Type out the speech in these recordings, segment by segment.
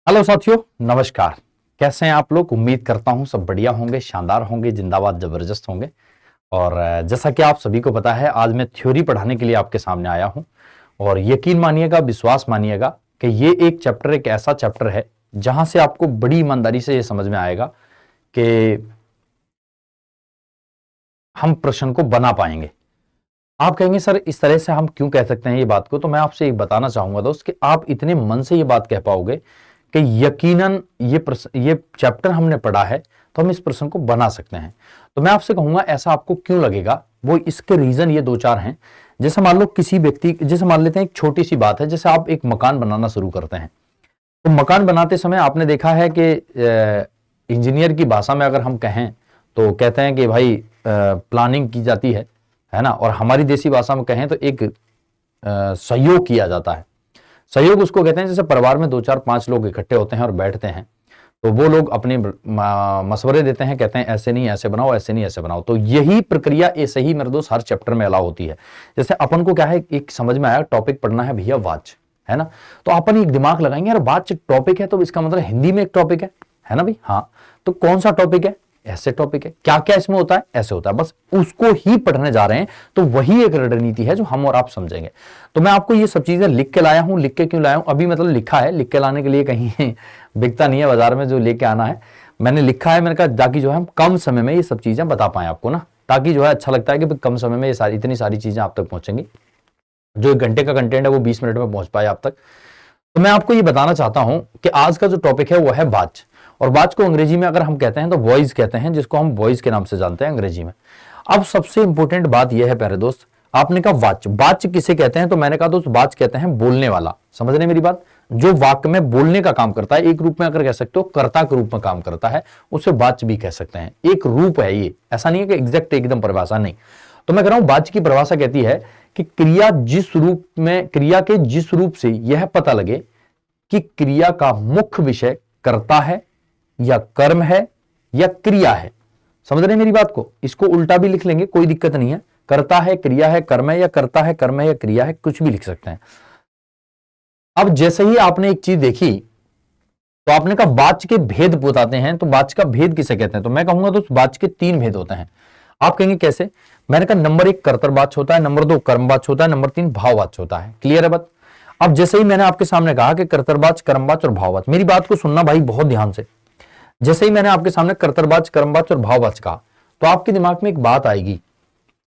Hello साथियों, नमस्कार। कैसे हैं आप लोग? उम्मीद करता हूं सब बढ़िया होंगे, शानदार होंगे, जिंदाबाद, जबरदस्त होंगे। और जैसा कि आप सभी को पता है, आज मैं थ्योरी पढ़ाने के लिए आपके सामने आया हूं। और यकीन मानिएगा, विश्वास मानिएगा कि ये एक चैप्टर एक ऐसा चैप्टर है जहां से आपको बड़ी ईमानदारी से ये समझ में आएगा कि हम प्रश्न को बना पाएंगे। आप कहेंगे सर इस तरह से हम क्यों कह सकते हैं ये बात को? तो मैं आपसे एक बताना चाहूंगा दोस्त कि आप इतने मन से ये बात कह पाओगे कि यकीनन ये चैप्टर हमने पढ़ा है तो हम इस प्रश्न को बना सकते हैं। तो मैं आपसे कहूंगा ऐसा आपको क्यों लगेगा, वो इसके रीजन ये दो चार हैं। जैसे मान लो किसी व्यक्ति, जैसे मान लेते हैं एक छोटी सी बात है, जैसे आप एक मकान बनाना शुरू करते हैं। तो मकान बनाते समय आपने देखा है कि इंजीनियर की भाषा में अगर हम कहें तो कहते हैं कि भाई प्लानिंग की जाती है ना। और हमारी देसी भाषा में कहें तो एक सहयोग किया जाता है। सहयोग उसको कहते हैं जैसे परिवार में 2 4 5 लोग इकट्ठे होते हैं और बैठते हैं, तो वो लोग अपने मशवरे देते हैं, कहते हैं ऐसे नहीं ऐसे बनाओ, ऐसे नहीं ऐसे बनाओ। तो यही प्रक्रिया ऐसे ही मेरे दोस्त हर चैप्टर में अलाउ होती है। जैसे अपन को क्या है, एक समझ में आया टॉपिक पढ़ना है भैया वाच, है ना। तो अपन एक दिमाग लगाएंगे, यार वाच टॉपिक है तो इसका मतलब हिंदी में एक टॉपिक है ना भाई। हाँ, तो कौन सा टॉपिक है? ऐसे टॉपिक है। क्या क्या इसमें होता है? ऐसे होता है। बस उसको ही पढ़ने जा रहे हैं, तो वही एक रणनीति है जो हम और आप समझेंगे। तो मैं आपको ये सब चीजें लिख के लाया हूं। लिख के क्यों लाया हूं? अभी मतलब लिखा है, लिख के लाने के लिए कहीं बिकता नहीं है बाजार में जो लेके आना है। मैंने लिखा है, मैंने कहा ताकि जो है हम कम समय में ये सब चीजें बता पाए आपको ना, ताकि जो है अच्छा लगता है कि कम समय में ये सारी इतनी सारी चीजें आप तक पहुंचेंगी। जो 1 घंटे का कंटेंट है वो 20 मिनट में पहुंच पाए आप तक। तो मैं आपको ये बताना चाहता हूं कि आज का जो टॉपिक है वो है वाच। और वाच को अंग्रेजी में अगर हम कहते हैं तो वॉइस कहते हैं, जिसको हम वॉइस के नाम से जानते हैं अंग्रेजी में। अब सबसे इंपॉर्टेंट बात यह है प्यारे दोस्त, आपने कहा वाच, वाच किसे कहते हैं? तो मैंने कहा दोस्त वाच कहते हैं बोलने वाला। समझ रहे मेरी बात? जो वाक्य में बोलने का काम करता है, एक रूप में अगर कह सकते हो कर्ता के रूप में काम करता है, उसे वाच भी कह सकते हैं। एक रूप है ये, ऐसा नहीं है कि एग्जैक्ट एकदम परिभाषा नहीं। तो मैं कह रहा हूं वाच की परिभाषा कहती है कि क्रिया के जिस रूप से यह पता लगे कि क्रिया का मुख्य विषय कर्ता है या कर्म है या क्रिया है। समझ रहे मेरी बात को? इसको उल्टा भी लिख लेंगे, कोई दिक्कत नहीं है। कर्ता है, क्रिया है, कर्म है, या कर्ता है, कर्म है या क्रिया है, कुछ भी लिख सकते हैं। अब जैसे ही आपने एक चीज देखी तो आपने कहा वाच के भेद बताते हैं। तो वाच का भेद किसे कहते हैं? तो मैं कहूंगा तो वाच के 3 भेद होते हैं। आप कहेंगे कैसे? मैंने कहा नंबर 1 कर्तृवाच होता है, नंबर 2 कर्मवाच होता है, नंबर 3 भाववाच होता है। क्लियर है बात? अब जैसे ही मैंने आपके सामने कहा कि कर्तृवाच, कर्मवाच और भाववाच, मेरी बात को सुनना भाई बहुत ध्यान से। जैसे ही मैंने आपके सामने कर्तृवाच, कर्मवाच और भाववाच कहा, तो आपके दिमाग में एक बात आएगी।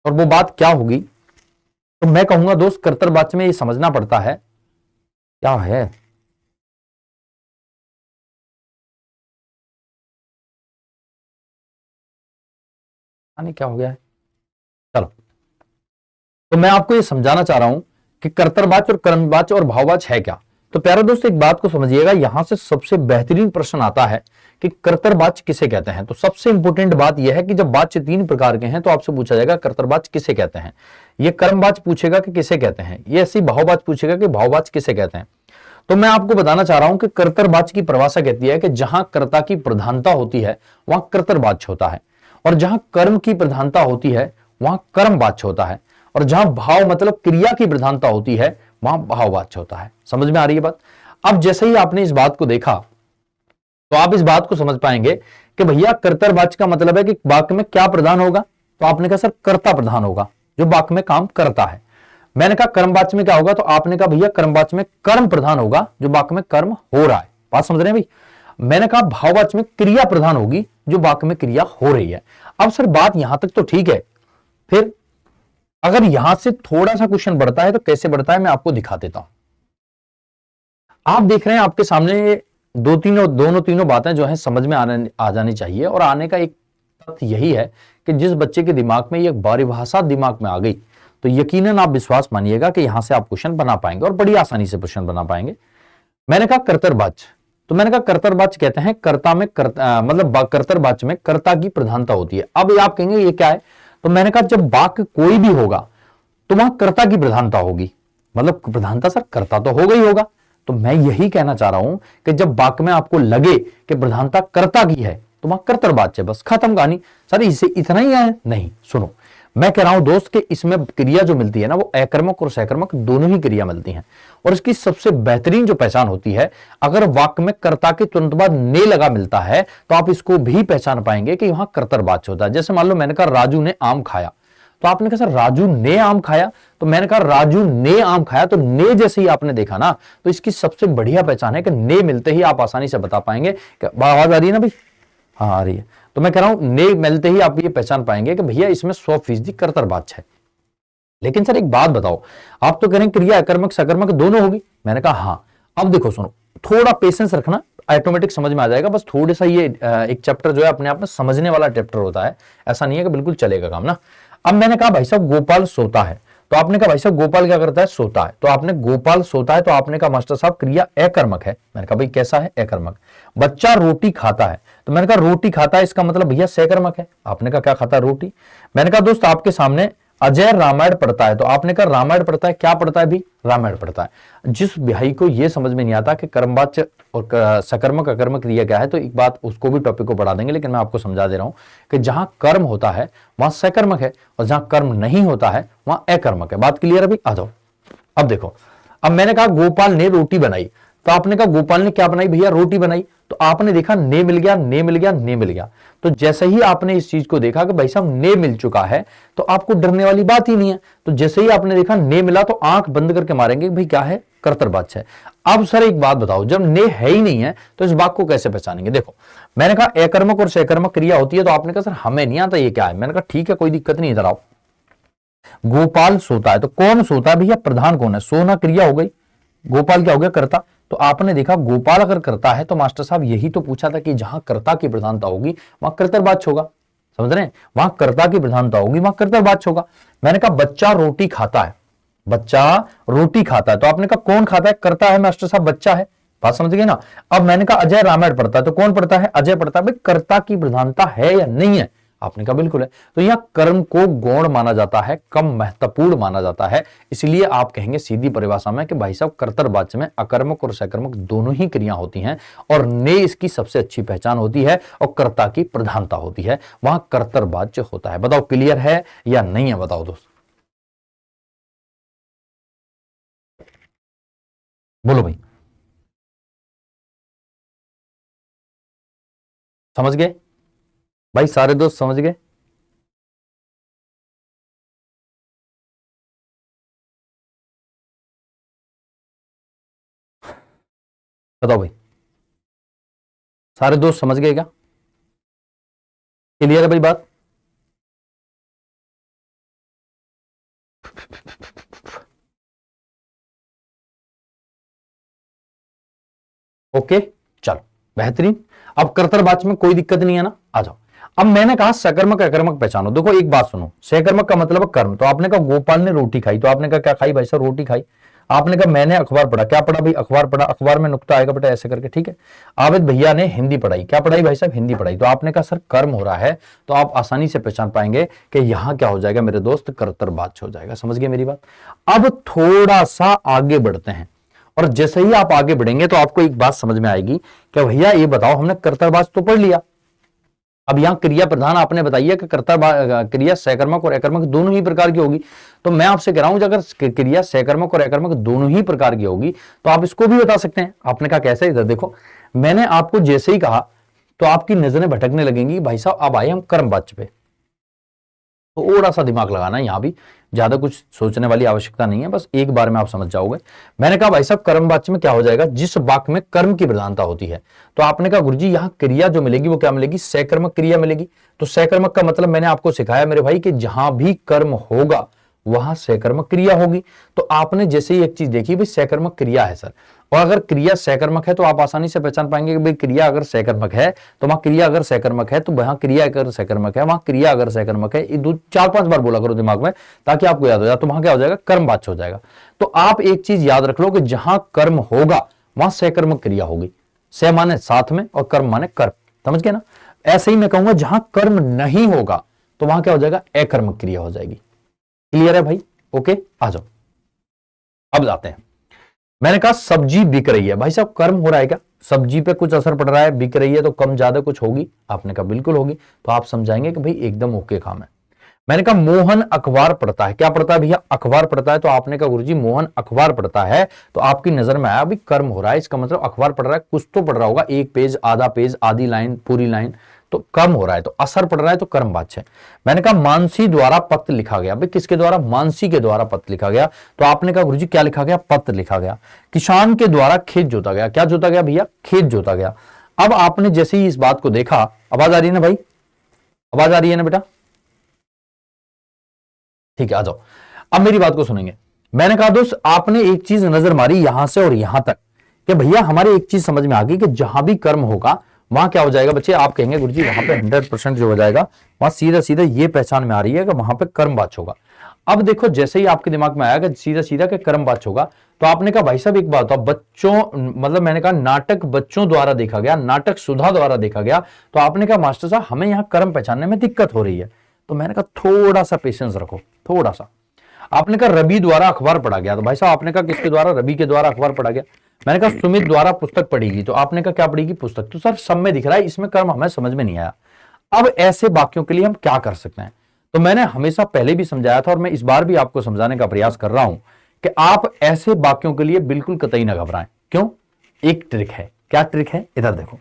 और वो बात क्या होगी? तो मैं कहूंगा दोस्त कर्तृवाच में ये समझना पड़ता है क्या है। क्या हो गया है? चलो, तो मैं आपको ये समझाना चाह रहा हूं कि कर्तृवाच और कर्मवाच और भाववाच है क्या। तो प्यारे दोस्त एक बात को समझिएगा, यहां से सबसे बेहतरीन प्रश्न आता है कि कर्तृवाच किसे कहते हैं। तो सबसे इंपॉर्टेंट बात यह है कि जब वाच्य 3 प्रकार के हैं तो आपसे पूछा जाएगा कर्तृवाच किसे कहते हैं। ये कर्मवाच पूछेगा कि किसे कहते हैं, ये ऐसी भाववाच पूछेगा कि भाववाच किसे कहते हैं। तो मैं आपको बताना चाह रहा हूं कि कर्तृवाच की परिभाषा कहती है कि जहां कर्ता की प्रधानता होती है वहां कर्तृवाच होता है, और जहां कर्म की प्रधानता होती है वहां कर्मवाच होता है, और जहां भाव मतलब क्रिया की प्रधानता होती है वहां भाववाच होता है। समझ में आ रही है बात? अब जैसे ही आपने इस बात को देखा तो आप इस बात को समझ पाएंगे कि भैया कर्तृवाच का मतलब है कि वाक्य में क्या प्रधान होगा। तो आपने कहा सर कर्ता प्रधान होगा, जो वाक्य में काम करता है। मैंने कहा कर्मवाच में क्या होगा? तो आपने कहा भैया कर्मवाच में कर्म प्रधान होगा, जो वाक्य में कर्म हो रहा है। बात समझ रहे हैं भाई? मैंने कहा भाववाच में क्रिया प्रधान होगी, जो वाक्य में क्रिया हो रही है। अब सर बात यहां तक तो ठीक है, फिर अगर यहां से थोड़ा सा क्वेश्चन बढ़ता है तो कैसे बढ़ता है मैं आपको दिखा देता हूं। आप देख रहे हैं आपके सामने दोनों तीनों बातें जो है समझ में आ जानी चाहिए। और आने का एक तथ्य यही है कि जिस बच्चे के दिमाग में ये परिभाषा दिमाग में आ गई तो यकीनन आप विश्वास मानिएगा कि यहां से आप क्वेश्चन बना पाएंगे और बड़ी आसानी से क्वेश्चन बना पाएंगे। मैंने कहा कर्तृवाच, तो मैंने कहा कर्तृवाच कहते हैं कर्ता में मतलब कर्तृवाच में कर्ता की प्रधानता होती है। अब आप कहेंगे ये क्या है? तो मैंने कहा जब वाक्य कोई भी होगा तो वहां कर्ता की प्रधानता होगी। मतलब प्रधानता सर कर्ता तो होगा ही होगा। तो मैं यही कहना चाह रहा हूं कि जब वाक्य में आपको लगे कि प्रधानता कर्ता की है तो वहां कर्तृवाच है, बस खत्म कहानी। सर इसे इतना ही है? नहीं, सुनो, मैं कह रहा हूं दोस्त कि इसमें क्रिया जो मिलती है ना, वो अकर्मक और सकर्मक दोनों ही क्रिया मिलती हैं। और इसकी सबसे बेहतरीन जो पहचान होती है, अगर वाक्य में कर्ता के तुरंत बाद ने लगा मिलता है तो आप इसको भी पहचान पाएंगे कि वहां कर्तव्यवाच्य होता है। जैसे मान लो मैंने कहा राजू ने आम खाया, तो आपने कहा सर राजू ने आम खाया, तो मैंने कहा राजू ने आम खाया, तो ने जैसे ही आपने देखा ना, तो इसकी सबसे बढ़िया पहचान है कि ने मिलते ही आप आसानी से बता पाएंगे। आवाज आ रही है ना भाई? हाँ आ रही है। तो मैं कह रहा हूं ने मिलते ही आप ये पहचान पाएंगे कि भैया इसमें 100% कर्तव्यवाच्य है। लेकिन सर एक बात बताओ, आप तो कह रहे हैं क्रिया अकर्मक सकर्मक दोनों होगी। मैंने कहा हाँ। अब देखो सुनो, थोड़ा पेशेंस रखना, ऑटोमेटिक समझ में आ जाएगा। बस थोड़ा सा ये एक चैप्टर जो है अपने आप में समझने वाला चैप्टर होता है, ऐसा नहीं है कि बिल्कुल चलेगा काम ना। अब मैंने कहा भाई साहब गोपाल सोता है, तो आपने कहा भाई साहब गोपाल क्या करता है? सोता है। तो आपने गोपाल सोता है, तो आपने कहा मास्टर साहब क्रिया अकर्मक है। मैंने कहा भाई कैसा है? अकर्मक। बच्चा रोटी खाता है, तो मैंने कहा रोटी खाता है, इसका मतलब भैया सकर्मक है। आपने कहा क्या खाता है? रोटी। मैंने कहा दोस्त आपके सामने अजय रामायण पढ़ता है, तो आपने कहा रामायण पढ़ता है। क्या पढ़ता है भी? रामायण पढ़ता है। जिस भाई को यह समझ में नहीं आता कि कर्मवाच्य और सकर्मक अकर्मक क्रिया क्या है, तो एक बात उसको भी टॉपिक को पढ़ा देंगे, लेकिन मैं आपको समझा दे रहा हूं कि जहां कर्म होता है वहां सकर्मक है, और जहां कर्म नहीं होता है वहां अकर्मक है। बात क्लियर है भाई? आ जाओ। अब देखो, अब मैंने कहा गोपाल ने रोटी बनाई, तो आपने कहा गोपाल ने क्या बनाई? भैया रोटी बनाई। तो आपने देखा ने मिल गया, ने मिल गया, ने मिल गया। तो जैसे ही आपने इस चीज को देखा कि भाई साहब ने मिल चुका है, तो आपको डरने वाली बात ही नहीं है। तो जैसे ही आपने देखा ने मिला, तो आंख बंद करके मारेंगे भाई क्या है? कर्तव्यवाच्य है। अब सर एक बात बताओ, जब ने है ही नहीं है तो इस बात को कैसे पहचानेंगे? देखो मैंने कहा अकर्मक और सकर्मक क्रिया होती है, तो आपने कहा सर हमें नहीं आता ये क्या है? मैंने कहा ठीक है कोई दिक्कत नहीं, इधर आओ। गोपाल सोता है, तो कौन सोता है भैया? प्रधान कौन है? सोना क्रिया हो गई, गोपाल क्या हो गया? कर्ता। तो आपने देखा गोपाल अगर करता है, तो मास्टर साहब यही तो पूछा था कि जहां कर्ता की प्रधानता होगी वहां कर्तव्यवाच्य होगा। समझ रहे हैं? वहां कर्ता की प्रधानता होगी वहां कर्तव्यवाच्य होगा। मैंने कहा बच्चा रोटी खाता है, बच्चा रोटी खाता है, तो आपने कहा कौन खाता है? कर्ता है मास्टर साहब, बच्चा है। बात समझ गए ना? अब मैंने कहा अजय रामायण पढ़ता है, तो कौन पढ़ता है? अजय पढ़ता है। भाई कर्ता की प्रधानता है या नहीं है? आपने कहा बिल्कुल है। तो यहां कर्म को गौण माना जाता है, कम महत्वपूर्ण माना जाता है। इसलिए आप कहेंगे सीधी परिभाषा में कि भाई साहब कर्तव्यवाच्य में अकर्मक और सकर्मक दोनों ही क्रिया होती हैं, और ने इसकी सबसे अच्छी पहचान होती है, और कर्ता की प्रधानता होती है, वहां कर्तव्यवाच्य होता है। बताओ क्लियर है या नहीं है? बताओ दोस्त, बोलो भाई। समझ गए भाई? सारे दोस्त समझ गए? बताओ भाई, सारे दोस्त समझ गए क्या? क्लियर है भाई बात? ओके चलो बेहतरीन। अब कर्तव्यवाच्य में कोई दिक्कत नहीं है ना? आ जाओ। अब मैंने कहा सकर्मक अकर्मक पहचानो। देखो एक बात सुनो, सकर्मक का मतलब कर्म। तो आपने कहा गोपाल ने रोटी खाई, तो आपने कहा क्या खाई? भाई साहब रोटी खाई। आपने कहा मैंने अखबार पढ़ा, क्या पढ़ा भाई? अखबार पढ़ा। अखबार में नुक्ता आएगा बेटा ऐसे करके, ठीक है। आबिद भैया ने हिंदी पढ़ाई, क्या पढ़ाई भाई साहब? हिंदी पढ़ाई। तो आपने कहा सर कर्म हो रहा है, तो आप आसानी से पहचान पाएंगे कि यहां क्या हो जाएगा मेरे दोस्त? कर्तव्यवाच्य हो जाएगा। समझ गए मेरी बात? अब थोड़ा सा आगे बढ़ते हैं, और जैसे ही आप आगे बढ़ेंगे तो आपको एक बात समझ में आएगी कि भैया ये बताओ, हमने कर्तव्यवाच्य तो पढ़ लिया, अब यहां क्रिया प्रधान आपने बताइए कि कर्तव्य क्रिया सकर्मक और अकर्मक दोनों ही प्रकार की होगी। तो मैं आपसे कह रहा हूं अगर क्रिया सकर्मक और अकर्मक दोनों ही प्रकार की होगी, तो आप इसको भी बता सकते हैं। आपने कहा कैसे? इधर देखो, मैंने आपको जैसे ही कहा तो आपकी नजरें भटकने लगेंगी। भाई साहब अब आए हम कर्मवाच्य पे, थोड़ा सा दिमाग लगाना है यहां भी, ज्यादा कुछ सोचने वाली आवश्यकता नहीं है, बस एक बार में आप समझ जाओगे। मैंने कहा भाई साहब कर्मवाच्य में क्या हो जाएगा? जिस वाक्य में कर्म की प्रधानता होती है। तो आपने कहा गुरुजी यहां क्रिया जो मिलेगी वो क्या मिलेगी? सकर्मक क्रिया मिलेगी। तो सकर्मक का मतलब मैंने आपको सिखाया मेरे भाई कि जहां भी कर्म होगा वहां सकर्मक क्रिया होगी। तो आपने जैसे ही एक चीज देखी भाई सकर्मक क्रिया है सर, और अगर क्रिया सकर्मक है तो आप आसानी से पहचान पाएंगे कि भाई क्रिया अगर सकर्मक है तो वहां क्रिया अगर सकर्मक है तो वहां क्रिया अगर सकर्मक है, वहां क्रिया अगर सकर्मक है। ये 2 4 5 बार बोला करो दिमाग में ताकि आपको याद हो जाए। तो वहां क्या हो जाएगा? कर्मवाच्य हो जाएगा। तो आप एक चीज याद रख लो कि जहां कर्म होगा वहां सकर्मक क्रिया होगी। स माने साथ में और कर्म माने कर्म। समझ गए ना? ऐसे ही मैं कहूंगा जहां कर्म नहीं होगा तो वहां क्या हो जाएगा? अकर्मक क्रिया हो जाएगी। क्लियर है भाई? ओके आ जाओ, अब जाते हैं। मैंने कहा सब्जी बिक रही है। भाई साहब कर्म हो रहा है क्या? सब्जी पे कुछ असर पड़ रहा है, बिक रही है तो कम ज्यादा कुछ होगी। आपने कहा बिल्कुल होगी। तो आप समझाएंगे कि भाई एकदम ओके काम है। मैंने कहा मोहन अखबार पढ़ता है, क्या पढ़ता है भैया? अखबार पढ़ता है। तो आपने कहा गुरुजी मोहन अखबार पढ़ता है, तो आपकी नजर में आया अभी कर्म हो रहा है, इसका मतलब अखबार पढ़ रहा है, कुछ तो पढ़ रहा होगा, एक पेज, आधा पेज, आधी लाइन, पूरी लाइन, तो कर्म हो रहा है, तो असर पड़ रहा है, तो कर्म बाच है। मैंने कहा मानसी द्वारा पत्र लिखा गया, भाई किसके द्वारा? मानसी के द्वारा पत्र लिखा गया। तो आपने कहा गुरुजी क्या लिखा गया? पत्र लिखा गया। किसान के द्वारा खेत जोता गया, क्या जोता गया भैया? खेत जोता गया। अब आपने जैसे ही इस बात को देखा, आवाज आ रही है ना भाई? आवाज आ रही है ना बेटा? ठीक है, आ जाओ, अब मेरी बात को सुनेंगे। मैंने कहा दोस्त आपने एक चीज नजर मारी यहां से और यहां तक, कि भैया हमारे एक चीज समझ में आ गई कि जहां भी कर्म होगा वहां क्या हो जाएगा बच्चे? आप कहेंगे गुरुजी वहां पे 100% जो हो जाएगा, वहां सीधा सीधा ये पहचान में आ रही है कि वहां पे कर्मवाच होगा। अब देखो जैसे ही आपके दिमाग में आया कि सीधा सीधा कि कर्मवाच होगा, तो आपने कहा भाई साहब एक बात बताओ, बच्चों मतलब मैंने कहा नाटक बच्चों द्वारा देखा गया, नाटक सुधा द्वारा देखा गया, तो आपने कहा मास्टर साहब हमें यहां कर्म पहचानने में दिक्कत हो रही है। तो मैंने कहा थोड़ा सा पेशेंस रखो, थोड़ा सा। आपने कहा रवि द्वारा अखबार पढ़ा गया, तो भाई साहब आपने कहा किसके द्वारा? रवि के द्वारा अखबार पढ़ा गया। मैंने कहा सुमित द्वारा पुस्तक पढ़ेगी, तो आपने कहा क्या पढ़ेगी? पुस्तक। तो सर सब में दिख रहा है, इसमें कर्म हमें समझ में नहीं आया। अब ऐसे वाक्यों के लिए हम क्या कर सकते हैं? तो मैंने हमेशा पहले भी समझाया था और मैं इस बार भी आपको समझाने का प्रयास कर रहा हूं कि आप ऐसे वाक्यों के लिए बिल्कुल कतई ना घबराएं। क्यों? एक ट्रिक है। क्या ट्रिक है? इधर देखो।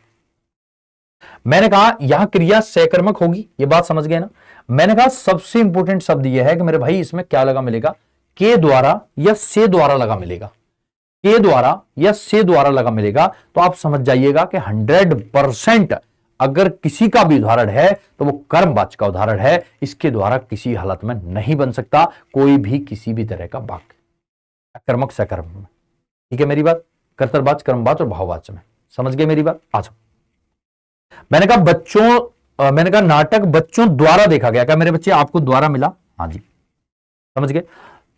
मैंने कहा यहां क्रिया सहकर्मक होगी, ये बात समझ गए ना? मैंने कहा सबसे इंपॉर्टेंट शब्द यह है कि मेरे भाई इसमें क्या लगा मिलेगा? के द्वारा या से द्वारा लगा मिलेगा। के द्वारा या से द्वारा लगा मिलेगा, तो आप समझ जाइएगा कि 100% अगर किसी का भी उदाहरण है तो वो कर्मवाच्य का उदाहरण है, इसके द्वारा किसी हालत में नहीं बन सकता कोई भी किसी भी तरह का वाक्य कर्मक सकर्म में। ठीक है मेरी बात? कर्तव्यवाच्य, कर्मवाच्य और भाववाच्य में समझ गए मेरी बात? आ जाओ। मैंने कहा बच्चों मैंने कहा नाटक बच्चों द्वारा देखा गया, क्या मेरे बच्चे आपको द्वारा मिला? हाँ जी, समझ गए।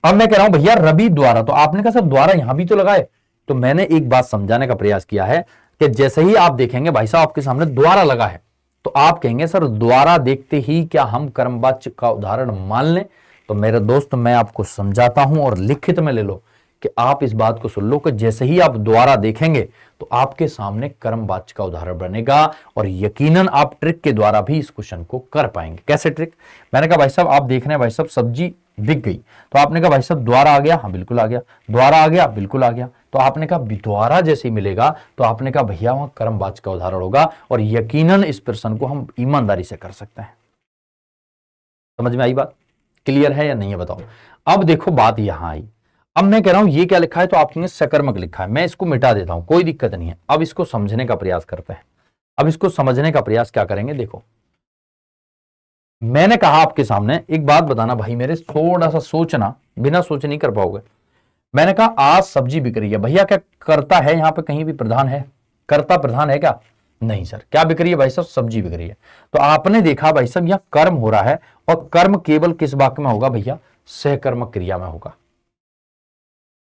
अब मैं कह रहा हूं भैया रवि द्वारा, तो आपने कहा सर द्वारा यहां भी तो लगाए। तो मैंने एक बात समझाने का प्रयास किया है कि जैसे ही आप देखेंगे भाई साहब आपके सामने द्वारा लगा है, तो आप कहेंगे सर द्वारा देखते ही क्या हम कर्मवाच्य का उदाहरण मान लें? तो मेरे दोस्त मैं आपको समझाता हूं और लिखित में ले लो कि आप इस बात को सुन लो कि जैसे ही आप द्वारा देखेंगे तो आपके सामने कर्मवाच्य का उदाहरण बनेगा और यकीनन आप ट्रिक के द्वारा भी इस क्वेश्चन को कर पाएंगे। कैसे ट्रिक? मैंने कहा भाई साहब आप देख रहे हैं भाई साहब सब्जी बिक गई, तो आपने कहा भाई साहब द्वारा आ गया? हाँ बिल्कुल आ गया। द्वारा आ गया? बिल्कुल आ गया। तो आपने कहा द्वारा जैसे ही मिलेगा तो आपने कहा भैया वहां कर्मवाच्य का उदाहरण होगा और यकीनन इस प्रश्न को हम ईमानदारी से कर सकते हैं। समझ में आई बात? क्लियर है या नहीं है बताओ? अब देखो बात यहां आई। अब मैं कह रहा हूं ये क्या लिखा है? तो आपने सकर्मक लिखा है, मैं इसको मिटा देता हूं, कोई दिक्कत नहीं है। अब इसको समझने का प्रयास करते हैं। अब इसको समझने का प्रयास क्या करेंगे? देखो मैंने कहा आपके सामने एक बात बताना भाई मेरे, थोड़ा सा सोचना, बिना सोचे नहीं कर पाओगे। मैंने कहा आज सब्जी बिक रही है, भैया क्या करता है यहां पे कहीं भी प्रधान है? कर्ता प्रधान है क्या? नहीं सर। क्या बिक रही है भाई साहब? सब्जी बिक रही है। तो आपने देखा भाई साहब यहां कर्म हो रहा है और कर्म केवल किस वाक्य में होगा भैया? सहकर्मक क्रिया में होगा।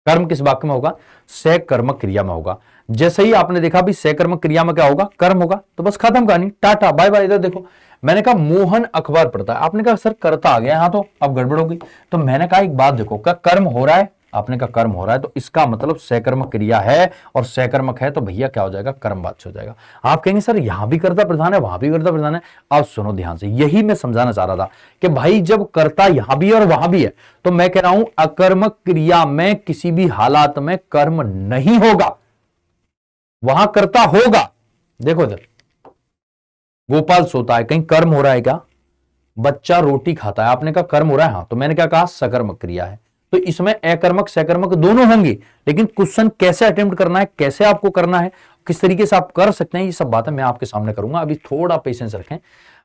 कर्म किस वाक्य में होगा? सहकर्मक क्रिया में होगा। जैसे ही आपने देखा भी सहकर्मक क्रिया में क्या होगा? कर्म होगा, तो बस खत्म कहानी, टाटा बाय बाय। इधर देखो मैंने कहा मोहन अखबार पढ़ता है, आपने कहा सर करता आ गया यहां, तो अब गड़बड़ हो गई। तो मैंने कहा एक बात देखो, क्या कर्म हो रहा है? आपने कहा कर्म हो रहा है, तो इसका मतलब सहकर्मक क्रिया है और सहकर्मक है तो भैया क्या हो जाएगा? कर्मवाच्य हो जाएगा। आप कहेंगे सर यहां भी कर्ता प्रधान है वहां भी कर्ता प्रधान है। अब सुनो ध्यान से, यही मैं समझाना चाह रहा था कि भाई जब कर्ता यहां भी है और वहां भी है, तो मैं कह रहा हूं अकर्मक क्रिया में किसी भी हालात में कर्म नहीं होगा, वहां कर्ता होगा। देखो इधर गोपाल सोता है, कहीं कर्म हो रहा है क्या? बच्चा रोटी खाता है, आपने कहा कर्म हो रहा है, हाँ, तो मैंने क्या कहा? सकर्मक क्रिया है। तो इसमें अकर्मक सकर्मक दोनों होंगे, लेकिन क्वेश्चन कैसे अटेम्प्ट करना है, कैसे आपको करना है, किस तरीके से आप कर सकते हैं, ये सब बातें मैं आपके सामने करूंगा। अभी थोड़ा पेशेंस रखें।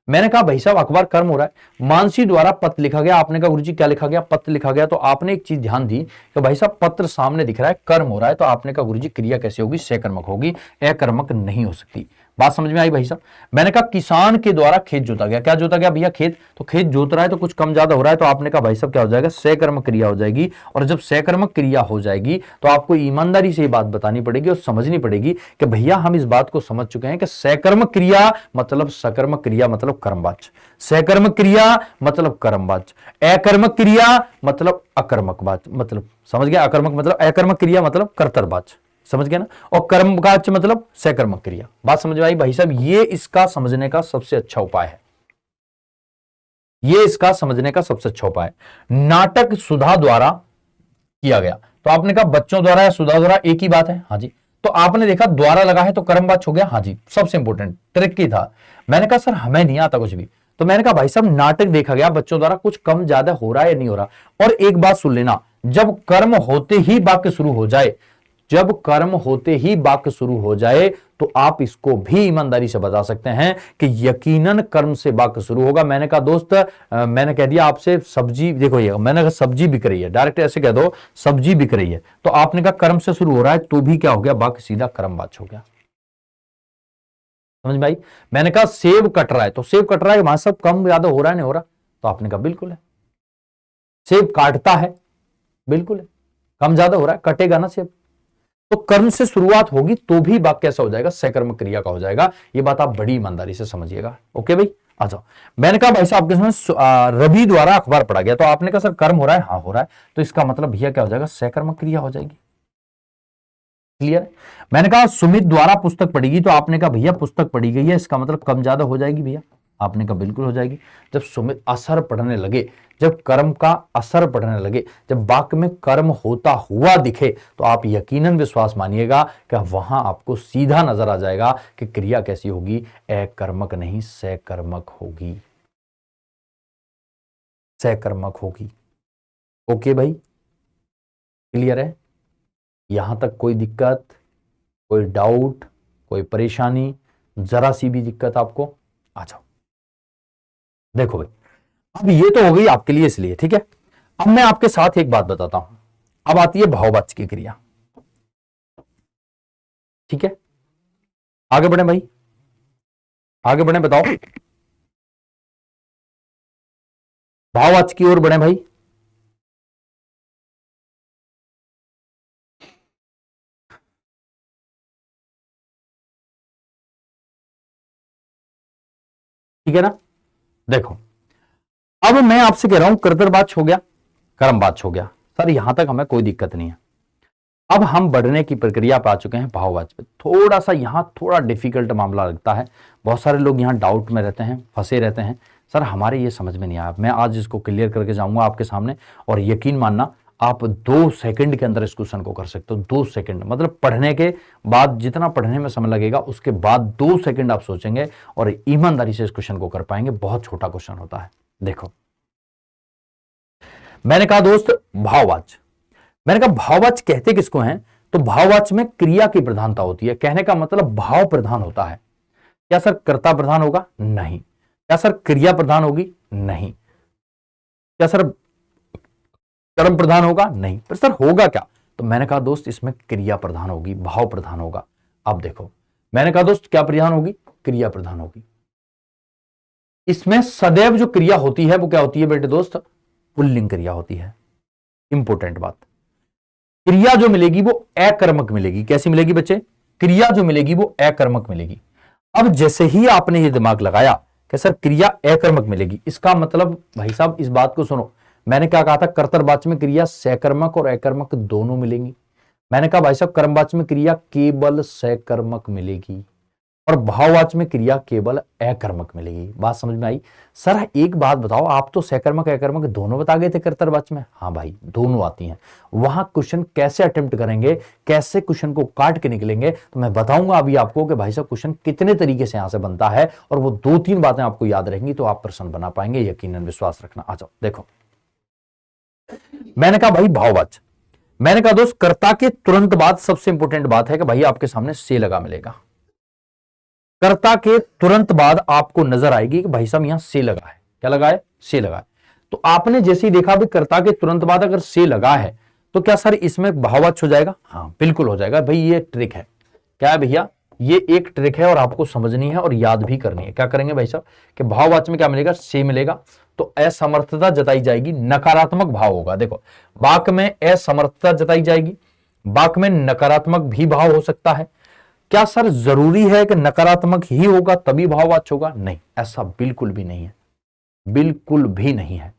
मैंने कहा भाई साहब अखबार कर्म हो रहा है, मानसी द्वारा पत्र लिखा गया, आपने कहा गुरुजी क्या लिखा गया? पत्र लिखा गया। तो आपने एक चीज ध्यान दी कि भाई साहब पत्र सामने दिख रहा है, कर्म हो रहा है, तो आपने कहा गुरुजी क्रिया कैसे होगी? सकर्मक होगी, अकर्मक नहीं हो सकती। बात समझ में आई भाई साहब? मैंने कहा किसान के द्वारा खेत जोता गया, क्या जोता गया भैया? खेत। तो खेत जोत रहा है तो कुछ कम ज्यादा हो रहा है, तो आपने कहा भाई साहब क्या हो जाएगा? सकर्मक क्रिया हो जाएगी। और जब सकर्मक क्रिया हो जाएगी तो आपको ईमानदारी से ये बात बतानी पड़ेगी और समझनी पड़ेगी कि भैया हम इस बात को समझ चुके हैं कि सकर्मक क्रिया मतलब सकर्मक क्रिया मतलब कर्मवाच्य, सकर्मक क्रिया मतलब कर्मवाच्य, अकर्मक क्रिया मतलब अकर्मक वाच्य, मतलब समझ गया? अकर्मक मतलब अकर्मक क्रिया मतलब कर्तव्यवाच्य, समझ गया ना? और कर्मवाच्य मतलब सकर्मक क्रिया। बात समझ में आई भाई साहब? ये इसका समझने का सबसे अच्छा उपाय है, ये इसका समझने का सबसे अच्छा उपाय है। नाटक सुधा द्वारा किया गया, तो आपने कहा बच्चों द्वारा या सुधा द्वारा एक ही बात है, हाँ जी। तो आपने देखा द्वारा लगा है तो कर्मवाच्य हो गया, हाँ जी, सबसे इंपॉर्टेंट ट्रिक की था। मैंने कहा सर हमें नहीं आता कुछ भी, तो मैंने कहा भाई साहब नाटक देखा गया बच्चों द्वारा, कुछ कम ज्यादा हो रहा है या नहीं हो रहा। और एक बात सुन लेना, जब कर्म होते ही वाक्य शुरू हो जाए, जब कर्म होते ही वाक्य शुरू हो जाए, तो आप इसको भी ईमानदारी से बता सकते हैं कि यकीनन कर्म से वाक्य शुरू होगा। मैंने कहा दोस्त मैंने कह दिया आपसे सब्जी, देखो ये मैंने कहा सब्जी बिक रही है, डायरेक्ट ऐसे कह दो सब्जी बिक रही है, तो आपने कहा कर्म से शुरू हो रहा है, तो भी क्या हो गया, वाक्य सीधा कर्मवाच्य हो गया। समझ में आई? मैंने कहा सेब कट रहा है, तो सेब कट रहा है वहां सब कम ज्यादा हो रहा है नहीं हो रहा, तो आपने कहा बिल्कुल है। सेब काटता है, बिल्कुल है, कम ज्यादा हो रहा है, कटेगा ना सेब। तो कर्म से शुरुआत होगी तो भी वाक्य कैसा हो जाएगा, सकर्म क्रिया का हो जाएगा। ये बात आप बड़ी ईमानदारी से समझिएगा। ओके भाई, आ जाओ। मैंने कहा भाई साहब आपके सामने रवि द्वारा अखबार पढ़ा गया, तो आपने कहा सर कर्म हो रहा है, हाँ हो रहा है, तो इसका मतलब भैया क्या हो जाएगा, सकर्म क्रिया हो जाएगी। क्लियर? मैंने कहा सुमित द्वारा पुस्तक पढ़ी गई, तो आपने कहा भैया पुस्तक पढ़ी गई है, इसका मतलब कम ज्यादा हो जाएगी भैया, आपने कहा बिल्कुल हो जाएगी। जब सुमित असर पढ़ने लगे, जब कर्म का असर पढ़ने लगे, जब वाक्य में कर्म होता हुआ दिखे, तो आप यकीनन विश्वास मानिएगा कि वहां आपको सीधा नजर आ जाएगा कि क्रिया कैसी होगी, अकर्मक नहीं सकर्मक होगी, सकर्मक होगी। ओके भाई, क्लियर है? यहां तक कोई दिक्कत, कोई डाउट, कोई परेशानी, जरा सी भी दिक्कत आपको? आ जाओ। देखो भाई, अब ये तो हो गई आपके लिए इसलिए, ठीक है। अब मैं आपके साथ एक बात बताता हूं, अब आती है भाववाच्य की क्रिया। ठीक है, आगे बढ़े भाई, आगे बढ़े, बताओ भाववाच्य की ओर बढ़े भाई। ठीक है ना? देखो, अब मैं आपसे कह रहा हूं कर्तव्यवाच्य हो गया, कर्मवाच्य हो गया, सर यहां तक हमें कोई दिक्कत नहीं है। अब हम बढ़ने की प्रक्रिया पे आ चुके हैं भाववाच्य पे। थोड़ा सा यहां थोड़ा डिफिकल्ट मामला लगता है, बहुत सारे लोग यहां डाउट में रहते हैं, फंसे रहते हैं, सर हमारे ये समझ में नहीं आया। मैं आज इसको क्लियर करके जाऊंगा आपके सामने, और यकीन मानना आप 2 सेकंड के अंदर इस क्वेश्चन को कर सकते हो। 2 सेकंड मतलब पढ़ने के बाद जितना पढ़ने में समय लगेगा, उसके बाद 2 सेकंड आप सोचेंगे और ईमानदारी से इस क्वेश्चन को कर पाएंगे। बहुत छोटा क्वेश्चन होता है। देखो, मैंने कहा दोस्त भाववाच्य, मैंने कहा भाववाच्य कहते किसको हैं, तो भाववाच्य में क्रिया की प्रधानता होती है। कहने का मतलब भाव प्रधान होता है। क्या सर कर्ता प्रधान होगा? नहीं। क्या सर क्रिया प्रधान होगी? नहीं। क्या सर कर्म प्रधान होगा? नहीं। पर सर होगा क्या? तो मैंने कहा दोस्त इसमें क्रिया प्रधान होगी, भाव प्रधान होगा। अब देखो, मैंने कहा दोस्त क्या प्रधान होगी? क्रिया प्रधान होगी। इसमें सदैव जो क्रिया होती है वो क्या होती है बेटे दोस्त? पुल्लिंग क्रिया होती है। इंपॉर्टेंट बात, क्रिया जो मिलेगी वो अकर्मक मिलेगी। कैसी मिलेगी बच्चे? क्रिया जो मिलेगी वो अकर्मक मिलेगी। अब जैसे ही आपने ये दिमाग लगाया कि सर क्रिया अकर्मक मिलेगी, इसका मतलब भाई साहब इस बात को सुनो, मैंने क्या कहा था, कर्तव्यवाच्य में क्रिया सकर्मक और अकर्मक दोनों मिलेंगी। मैंने कहा भाई साहब कर्मवाच्य में क्रिया केवल सकर्मक मिलेगी और भाववाच्य में क्रिया केवल अकर्मक मिलेगी। बात समझ में आई? सर एक बात बताओ, आप तो सकर्मक अकर्मक दोनों बता गए थे कर्तव्यवाच्य में। हाँ भाई दोनों आती हैं। वहां क्वेश्चन कैसे अटेम्प्ट करेंगे, कैसे क्वेश्चन को काट के निकलेंगे, तो मैं बताऊंगा अभी आपको कि भाई साहब क्वेश्चन कितने तरीके से यहां से बनता है, और वो 2-3 बातें आपको याद रहेंगी तो आप प्रश्न बना पाएंगे, यकीनन विश्वास रखना। आ जाओ देखो, मैंने कहा भाई भाववाच्य, मैंने कहा दोस्त कर्ता के तुरंत बाद सबसे इंपॉर्टेंट बात है कि भाई आपके सामने से लगा मिलेगा। कर्ता के तुरंत बाद आपको नजर आएगी कि भाई साहब यहां से लगा है। क्या लगा है? से लगा है। तो आपने जैसे ही देखा भी कर्ता के तुरंत बाद अगर से लगा है, तो क्या सर इसमें भाववाच्य हो जाएगा? हाँ बिल्कुल हो जाएगा भाई। ये ट्रिक है। क्या है भैया? ये एक ट्रिक है और आपको समझनी है और याद भी करनी है। क्या करेंगे भाई साहब कि भाववाच्य में क्या मिलेगा? से मिलेगा, तो असमर्थता जताई जाएगी, नकारात्मक भाव होगा। देखो, वाक्य में असमर्थता जताई जाएगी, वाक्य में नकारात्मक भी भाव हो सकता है। क्या सर जरूरी है कि नकारात्मक ही होगा तभी भाववाच्य होगा? नहीं, ऐसा बिल्कुल भी नहीं है, बिल्कुल भी नहीं है।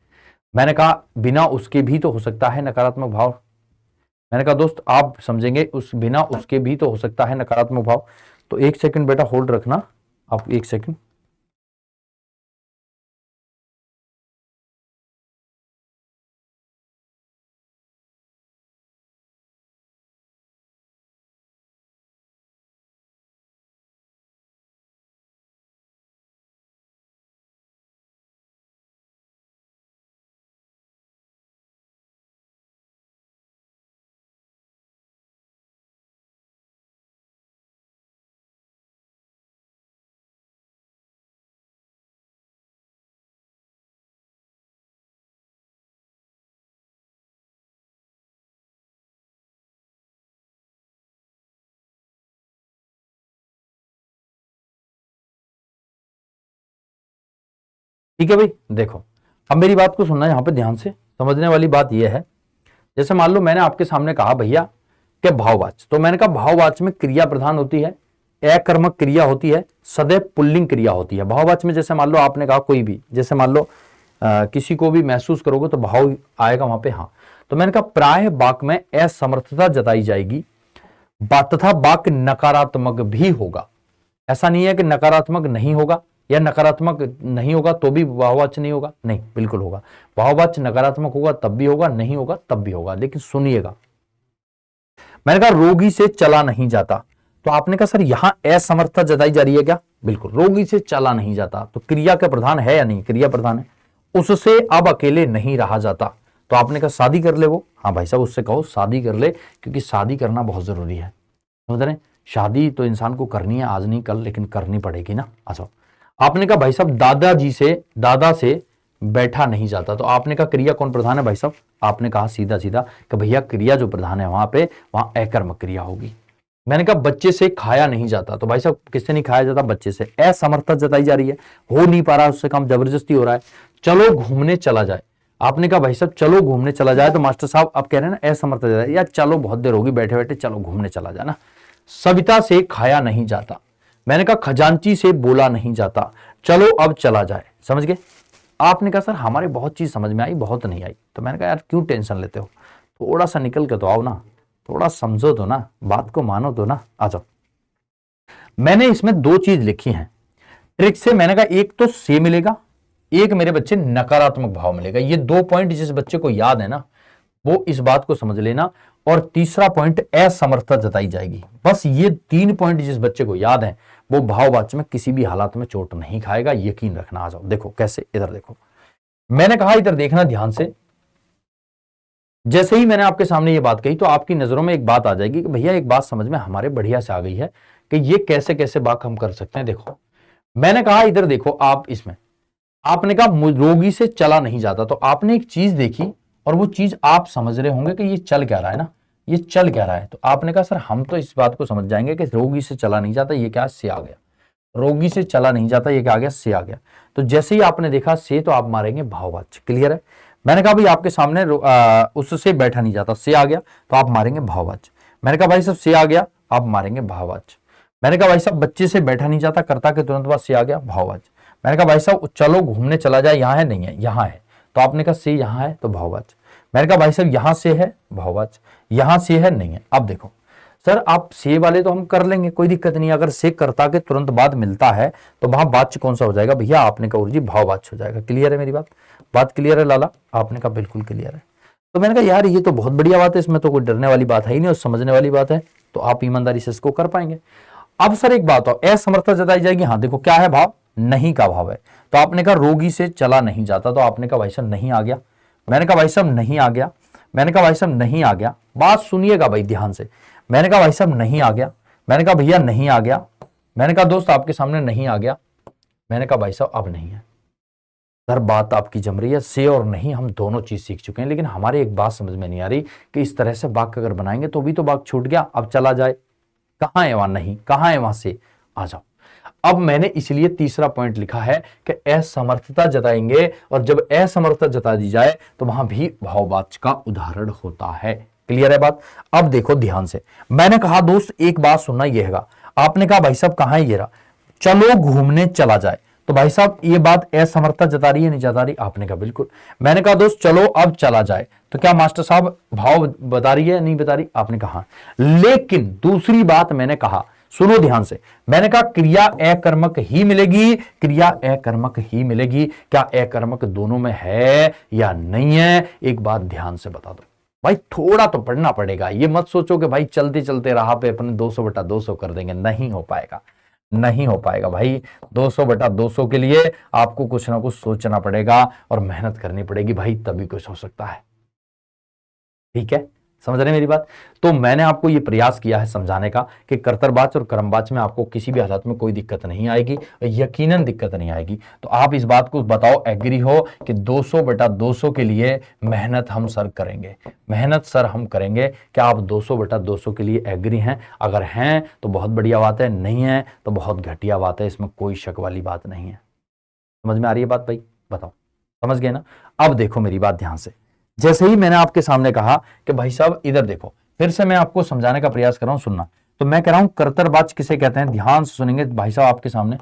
मैंने कहा बिना उसके भी तो हो सकता है नकारात्मक भाव। मैंने कहा दोस्त आप समझेंगे, उस बिना उसके भी तो हो सकता है नकारात्मक भाव। तो 1 सेकंड बेटा होल्ड रखना, आप 1 सेकंड। ठीक है भाई। देखो अब मेरी बात को सुनना यहां पे ध्यान से, समझने वाली बात यह है, जैसे मान लो मैंने आपके सामने कहा भैया कि भाववाच्य, तो मैंने कहा भाववाच्य में क्रिया प्रधान होती है, अकर्मक क्रिया होती है, सदैव पुल्लिंग क्रिया होती है। भाववाच्य में जैसे मान लो आपने कहा कोई भी, जैसे मान लो किसी को भी महसूस करोगे तो भाव आएगा वहां पे, हाँ। तो मैंने कहा प्राय वाक्य में असमर्थता जताई जाएगी, तथा वाक्य नकारात्मक भी होगा। ऐसा नहीं है कि नकारात्मक नहीं होगा, या नकारात्मक नहीं होगा तो भी भाववाच्य नहीं होगा, नहीं, बिल्कुल होगा। भाववाच्य नकारात्मक होगा तब भी होगा, नहीं होगा तब भी होगा। लेकिन सुनिएगा, मैंने कहा रोगी से चला नहीं जाता, तो आपने कहा सर यहां असमर्थता जताई जा रही है क्या? बिल्कुल, रोगी से चला नहीं जाता तो क्रिया का प्रधान है या नहीं? क्रिया प्रधान है। उससे अब अकेले नहीं रहा जाता, तो आपने कहा शादी कर ले वो, हाँ भाई साहब उससे कहो शादी कर ले, क्योंकि शादी करना बहुत जरूरी है, समझ रहे हैं? शादी तो इंसान को करनी है, आज नहीं कल, लेकिन करनी पड़ेगी ना। अच्छा, आपने कहा भाई साहब दादा से बैठा नहीं जाता, तो आपने कहा क्रिया कौन प्रधान है भाई साहब? आपने कहा सीधा सीधा कि भैया क्रिया जो प्रधान है वहां अकर्मक क्रिया होगी। मैंने कहा बच्चे से खाया नहीं जाता, तो भाई साहब किससे नहीं खाया जाता? बच्चे से। असमर्थता जताई जा रही है, हो नहीं पा रहा, उससे काम जबरदस्ती हो रहा है। चलो घूमने चला जाए, आपने कहा भाई साहब चलो घूमने चला जाए, तो मास्टर साहब आप कह रहे हैं ना असमर्थता जताई, या चलो बहुत देर होगी बैठे बैठे, चलो घूमने चला जाए ना। सविता से खाया नहीं जाता, मैंने कहा खजांची से बोला नहीं जाता, चलो अब चला जाए। समझ गए? आपने कहा सर हमारी बहुत चीज समझ में आई, बहुत नहीं आई। तो मैंने कहा यार क्यों टेंशन लेते हो, थोड़ा सा निकल के तो आओ ना, थोड़ा समझो तो ना, बात को मानो तो ना, आ जाओ। मैंने इसमें दो चीज लिखी हैं ट्रिक से। मैंने कहा एक तो से मिलेगा, एक मेरे बच्चे नकारात्मक भाव मिलेगा। ये दो पॉइंट जिस बच्चे को याद है ना, वो इस बात को समझ लेना। और तीसरा पॉइंट असमर्थता जताई जाएगी। बस ये तीन पॉइंट जिस बच्चे को याद है, वो भाववाच्य में किसी भी हालात में चोट नहीं खाएगा, यकीन रखना। आ जाओ देखो कैसे, इधर देखो, मैंने कहा इधर देखना ध्यान से। जैसे ही मैंने आपके सामने ये बात कही, तो आपकी नजरों में एक बात आ जाएगी कि भैया एक बात समझ में हमारे बढ़िया से आ गई है कि ये कैसे कैसे बात हम कर सकते हैं। देखो मैंने कहा इधर देखो, आप इसमें आपने कहा रोगी से चला नहीं जाता, तो आपने एक चीज देखी और वो चीज आप समझ रहे होंगे कि ये चल क्या रहा है ना, ये चल क्या रहा है। तो आपने कहा सर हम तो इस बात को समझ जाएंगे कि रोगी से चला नहीं जाता, ये क्या से आ गया, रोगी से चला नहीं जाता, ये क्या आ गया, से आ गया। तो जैसे ही आपने देखा से, तो आप मारेंगे भाववाच्य। क्लियर है? मैंने कहा भाई आपके सामने उससे बैठा नहीं जाता, से आ गया, तो आप मारेंगे भाववाच्य। मैंने कहा भाई साहब से आ गया, आप मारेंगे भाववाच्य। मैंने कहा भाई साहब बच्चे से बैठा नहीं जाता, कर्ता के तुरंत बाद से आ गया, भाववाच्य। मैंने कहा भाई साहब चलो घूमने चला जाए, यहां है नहीं है, यहां है, तो आपने कहा से यहां है, तो भाववाच्य। मैंने कहा भाई साहब यहां से है, भाववाच्य। यहां से है, नहीं है। अब देखो सर आप से वाले तो हम कर लेंगे, कोई दिक्कत नहीं। अगर से कर्ता के तुरंत बाद मिलता है तो वहां वाच्य कौन सा हो जाएगा भैया? आपने कहा जी भाववाच्य हो जाएगा। क्लियर है मेरी बात? बात क्लियर है लाला? आपने कहा बिल्कुल क्लियर है। तो मैंने कहा यार ये तो बहुत बढ़िया बात है, इसमें तो कोई डरने वाली बात है ही नहीं और समझने वाली बात है, तो आप ईमानदारी से इसको कर पाएंगे। अब सर एक बात और, असमर्थता जताई जाएगी। हाँ देखो क्या है भाव? नहीं का भाव है। तो आपने कहा रोगी से चला नहीं जाता, तो आपने कहा भाई साहब नहीं आ गया। मैंने कहा भाई साहब नहीं आ गया। मैंने कहा भाई साहब नहीं आ गया। बात सुनिएगा भाई ध्यान से। मैंने कहा भाई साहब नहीं आ गया। मैंने कहा भैया नहीं आ गया। मैंने कहा दोस्त आपके सामने नहीं आ गया। मैंने कहा भाई साहब अब नहीं है। सर बात आपकी जम रही है, से और नहीं हम दोनों चीज सीख चुके हैं, लेकिन हमारी एक बात समझ में नहीं आ रही कि इस तरह से वाक्य अगर बनाएंगे तो भी तो वाक्य छूट गया, अब चला जाए, कहां है वहां नहीं, कहां है वहां से? आ जाओ। अब मैंने इसलिए तीसरा पॉइंट लिखा है कि असमर्थता जताएंगे, और जब असमर्थता जता दी जाए तो वहां भी भाववाच्य का उदाहरण होता है। क्लियर है बात? अब देखो ध्यान से, मैंने कहा दोस्त एक बात सुनना, यह है, आपने कहा भाई साहब कहां है, ये रहा, चलो घूमने चला जाए, तो भाई साहब ये बात असमर्थता जता रही है नहीं जता रही? आपने कहा बिल्कुल। मैंने कहा दोस्त चलो अब चला जाए, तो क्या मास्टर साहब भाव बता रही है नहीं बता रही? आपने कहा। लेकिन दूसरी बात मैंने कहा, सुनो ध्यान से, मैंने कहा क्रिया अकर्मक ही मिलेगी, क्रिया अकर्मक ही मिलेगी। क्या अकर्मक दोनों में है या नहीं है? एक बात ध्यान से बता दो भाई, थोड़ा तो पढ़ना पड़ेगा। ये मत सोचो कि भाई चलते चलते राह पे अपने 200/200 कर देंगे, नहीं हो पाएगा, नहीं हो पाएगा भाई। 200/200 के लिए आपको कुछ ना कुछ सोचना पड़ेगा और मेहनत करनी पड़ेगी भाई, तभी कुछ हो सकता है। ठीक है, समझ रहे हैं मेरी बात? तो मैंने आपको यह प्रयास किया है समझाने का कि कर्तव्यवाच्य और कर्मवाच्य में आपको किसी भी हालत में कोई दिक्कत नहीं आएगी, यकीनन दिक्कत नहीं आएगी। तो आप इस बात को बताओ, एग्री हो कि 200/200 के लिए मेहनत हम सर करेंगे, मेहनत सर हम करेंगे। क्या आप 200/200 के लिए एग्री हैं? अगर हैं तो बहुत बढ़िया बात है, नहीं है तो बहुत घटिया बात है, इसमें कोई शक वाली बात नहीं है। समझ में आ रही है बात भाई? बताओ, समझ गए ना? अब देखो मेरी बात ध्यान से, जैसे ही मैंने आपके सामने कहा कि भाई साहब इधर देखो, फिर से मैं आपको समझाने का प्रयास कर रहा हूं, सुनना। तो मैं कह रहा हूं कर्तरबाज किसे कहते हैं, ध्यान से सुनेंगे भाई साहब आपके सामने।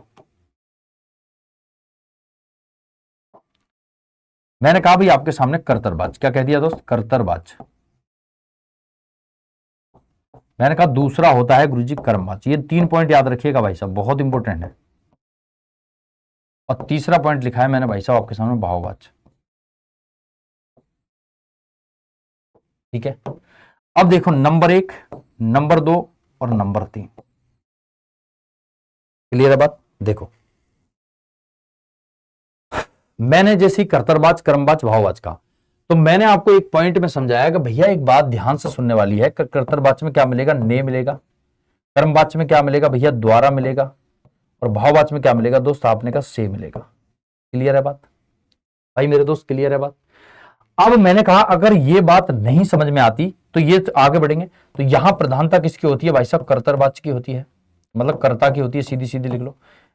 मैंने कहा भाई आपके सामने कर्तरबाज, क्या कह दिया दोस्त, कर्तरबाज। मैंने कहा दूसरा होता है गुरुजी कर्मबाज। ये 3 पॉइंट याद रखिएगा भाई साहब, बहुत इंपॉर्टेंट है। और तीसरा पॉइंट लिखा है मैंने भाई साहब आपके सामने भावबाज। ठीक है, अब देखो नंबर 1, नंबर 2 और नंबर 3, क्लियर है बात? देखो मैंने जैसे कर्तरबाज, कर्मबाज, भावबाज का, तो मैंने आपको एक पॉइंट में समझाया कि भैया एक बात ध्यान से सुनने वाली है। कर्तरबाज में क्या मिलेगा, ने मिलेगा। कर्मबाज में क्या मिलेगा भैया, द्वारा मिलेगा। और भाववाच में क्या मिलेगा दोस्त, आपने कहा से मिलेगा। क्लियर है बात भाई मेरे दोस्त, क्लियर है बात? अब मैंने कहा अगर ये बात नहीं समझ में आती तो ये आगे बढ़ेंगे। तो यहां प्रधानता किसकी होती है भाई साहब, कर्तरबाज की होती है, मतलब कर्ता की होती है, सीधी सीधी लिख लो।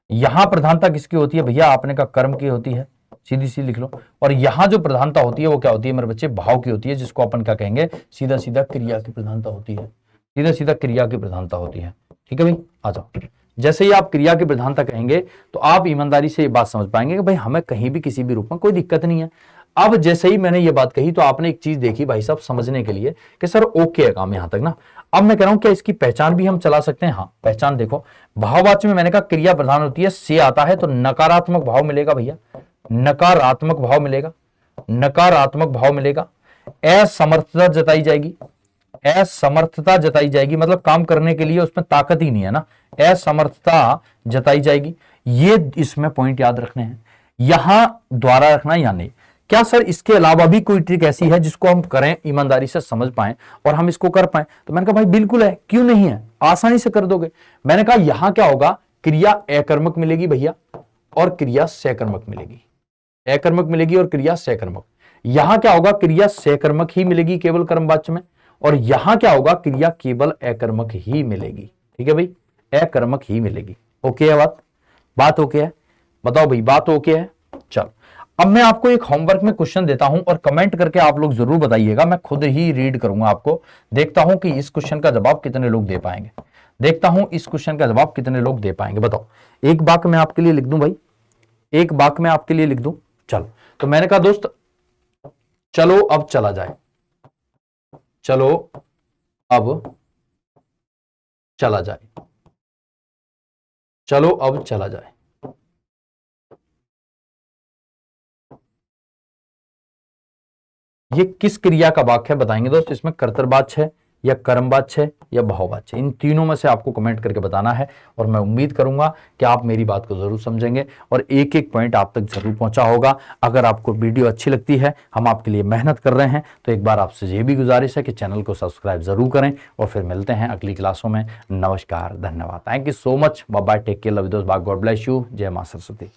यहां प्रधानता किसकी होती है भैया, आपने कहा कर्म की होती है, सीधी सीधी लिख लो। और यहां जो प्रधानता होती है वो क्या होती है मेरे बच्चे, भाव की होती है, जिसको अपन क्या कहेंगे, सीधा सीधा क्रिया की प्रधानता होती है, सीधा सीधा क्रिया की प्रधानता होती है। ठीक है भाई, आ जाओ। जैसे ही आप क्रिया की प्रधानता कहेंगे तो आप ईमानदारी से ये बात समझ पाएंगे कि भाई हमें कहीं भी किसी भी रूप में कोई दिक्कत नहीं है। अब जैसे ही मैंने ये बात कही तो आपने एक चीज देखी भाई साहब समझने के लिए कि सर ओके है काम यहां तक ना। अब मैं कह रहा हूं क्या इसकी पहचान भी हम चला सकते हैं? हाँ, पहचान देखो। भाववाच्य में मैंने कहा क्रिया प्रधान होती है, से आता है तो नकारात्मक भाव मिलेगा भैया, नकारात्मक भाव मिलेगा, नकारात्मक भाव मिलेगा। असमर्थता जताई जाएगी, असमर्थता जताई जाएगी, मतलब काम करने के लिए उसमें ताकत ही नहीं है ना, असमर्थता जताई जाएगी। ये इसमें पॉइंट याद रखने हैं, यहां द्वारा रखना या नहीं। क्या सर इसके अलावा भी कोई ट्रिक ऐसी है जिसको हम करें, ईमानदारी से समझ पाए और हम इसको कर पाए? तो मैंने कहा भाई बिल्कुल है, क्यों नहीं है, आसानी से कर दोगे। मैंने कहा यहां क्या होगा, क्रिया अकर्मक मिलेगी भैया और क्रिया सकर्मक मिलेगी, अकर्मक मिलेगी और क्रिया सकर्मक। यहां क्या होगा, क्रिया सकर्मक ही मिलेगी केवल कर्मवाच्य में, और यहां क्या होगा, क्रिया केवल अकर्मक ही मिलेगी। ठीक है भाई, अकर्मक ही मिलेगी। ओके है बात, बात ओके है? बताओ भाई बात ओके है? चलो अब मैं आपको एक होमवर्क में क्वेश्चन देता हूं और कमेंट करके आप लोग जरूर बताइएगा, मैं खुद ही रीड करूंगा आपको, देखता हूं कि इस क्वेश्चन का जवाब कितने लोग दे पाएंगे, देखता हूं इस क्वेश्चन का जवाब कितने लोग दे पाएंगे। बताओ, एक वाक्य मैं आपके लिए लिख दूं भाई, एक वाक्य मैं आपके लिए लिख दूं। चलो तो मैंने कहा दोस्त चलो अब चला जाए, चलो अब चला जाए, चलो अब चला जाए। ये किस क्रिया का वाक्य है बताएंगे दोस्त, इसमें कर्तरवाच है या कर्मवाच है या भाववाच है, इन तीनों में से आपको कमेंट करके बताना है। और मैं उम्मीद करूंगा कि आप मेरी बात को जरूर समझेंगे और एक एक पॉइंट आप तक जरूर पहुंचा होगा। अगर आपको वीडियो अच्छी लगती है, हम आपके लिए मेहनत कर रहे हैं, तो एक बार आपसे ये भी गुजारिश है कि चैनल को सब्सक्राइब जरूर करें। और फिर मिलते हैं अगली क्लासों में। नमस्कार, धन्यवाद, thank you so much, bye bye, take care, love you दोस्त, गॉड ब्लेस यू, जय मां सरस्वती।